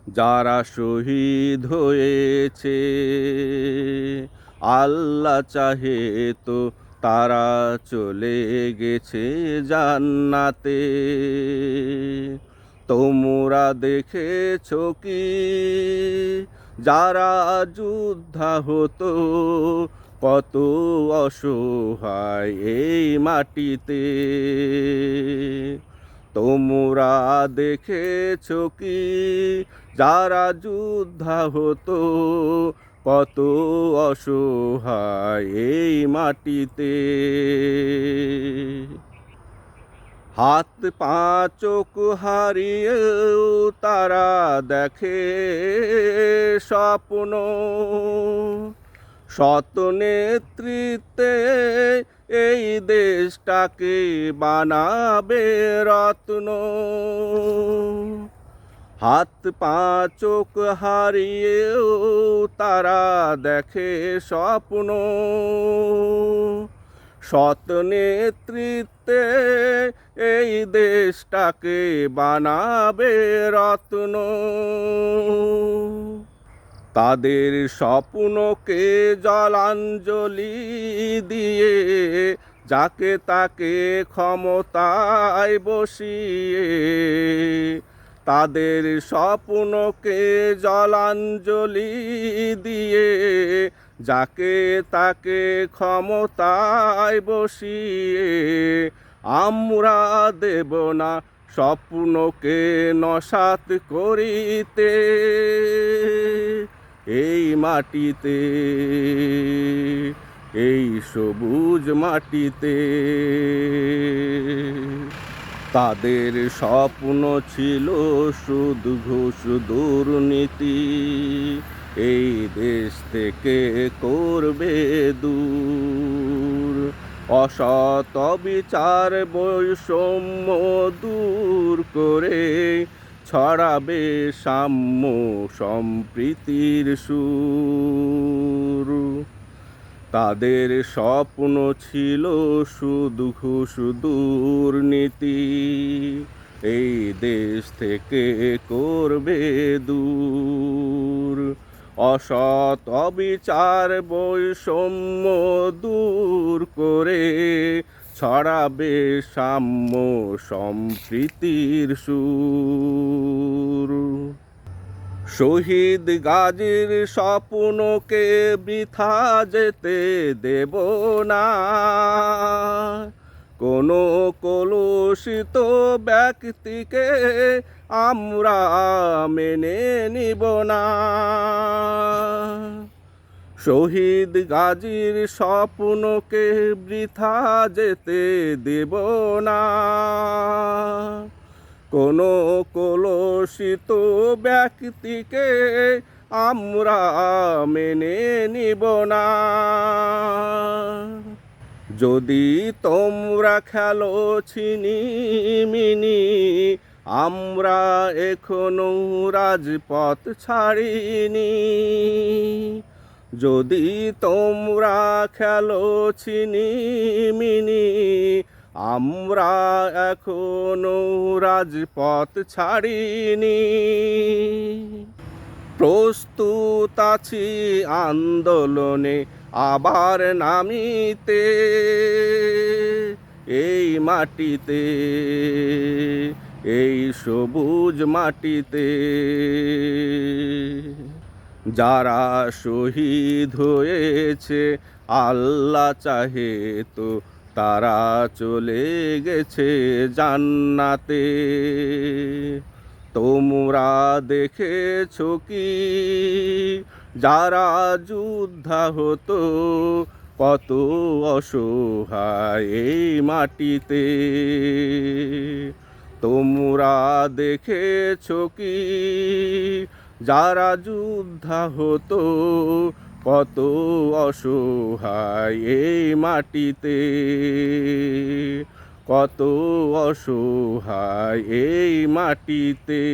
যারা শহীদ হয়েছে আল্লাহ চাহে তো তারা চলে গেছে জান্নাতে। তোমরা দেখেছো কি যারা যোদ্ধা হতো কত অসহায় এই মাটিতে। তোমরা দেখেছো কি যারা যোদ্ধা হতো কত অসহায় এই মাটিতে। হাত পা চোখ হারিয়েও তারা দেখে স্বপ্ন, সৎ নেতৃত্বে এই দেশটাকে বানাবে রত্ন। হাত পা চোখ হারিয়েও তারা দেখে স্বপ্ন, সৎ নেতৃত্বে এই দেশটাকে বানাবে রত্ন। তাদের স্বপ্নকে জলাঞ্জলি দিয়ে যাকে তাকে ক্ষমতায় বসিয়ে, তাদের স্বপ্নকে জলাঞ্জলি দিয়ে যাকে তাকে ক্ষমতায় বসিয়ে আমরা দেব না স্বপ্নকে নসাৎ করিতে এই মাটিতে, এই সবুজ মাটিতে। তাদের স্বপ্ন ছিল সুদ ঘুষ দুর্নীতি এই দেশ থেকে করবে দূর। অসৎ বিচার বৈষম্য দূর করে ছড়াবে সাম্য সম্প্রীতির সুর। তাদের স্বপ্ন ছিল সুদ ঘুষ দুর্নীতি এই দেশ থেকে করবে দূর। অসৎ অবিচার বৈষম্য দূর করে ছড়াবে সাম্য সম্প্রীতির সুর। শহীদ গাজীর স্বপ্নকে বৃথা যেতে দেব না, কোনো কলুষিত ব্যক্তিকে আমরা মেনে নিব না। শহীদ গাজীর স্বপ্নকে বৃথা যেতে দেব না, কোনো কলুষিত ব্যক্তিকে আমরা মেনে নিব না। যদি তোমরা খেলো ছিনিমিনি আমরা এখনো রাজপথ ছাড়িনি। যদি তোমরা খেলো ছিনিমিনি আমরা এখনো রাজপথ ছাড়িনি। প্রস্তুত আছি আন্দোলনে আবার নামিতে এই মাটিতে, এই সবুজ মাটিতে। যারা শহীদ হয়েছে আল্লাহ চাহে তো তারা চলে গেছে জান্নাতে। তোমরা দেখেছো কি যারা যোদ্ধা হতো কত অসহায় এই মাটিতে। তোমরা দেখেছো কি যারা যোদ্ধা হতো কত অসহায় এই মাটিতে, কত অসহায় এই মাটিতে।